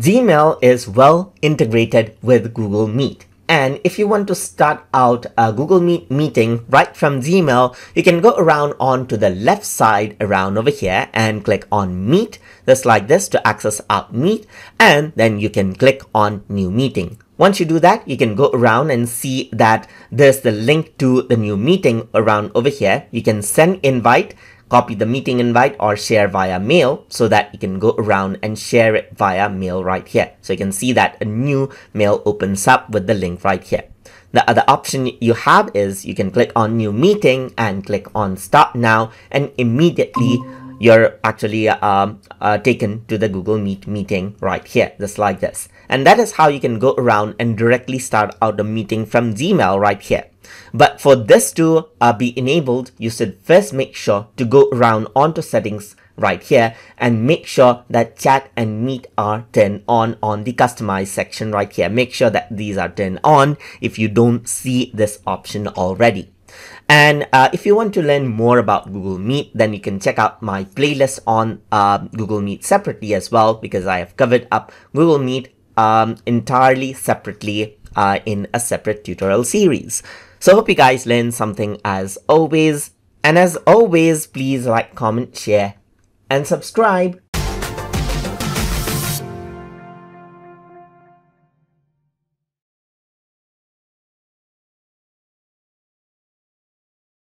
Gmail is well integrated with Google Meet. And if you want to start out a Google Meet meeting right from Gmail, you can go around onto the left side around over here and click on Meet, just like this, to access out Meet, and then you can click on New Meeting. Once you do that, you can go around and see that there's the link to the new meeting around over here. You can send invite, copy the meeting invite, or share via mail, so that you can go around and share it via mail right here. So you can see that a new mail opens up with the link right here. The other option you have is you can click on new meeting and click on start now, and immediately you're actually taken to the Google Meet meeting right here, just like this. And that is how you can go around and directly start out the meeting from Gmail right here. But for this to be enabled, you should first make sure to go around onto settings right here and make sure that chat and meet are turned on the customize section right here. Make sure that these are turned on if you don't see this option already. And if you want to learn more about Google Meet, then you can check out my playlist on Google Meet separately as well, because I have covered up Google Meet entirely separately in a separate tutorial series. So hope you guys learned something as always. And as always, please like, comment, share, and subscribe.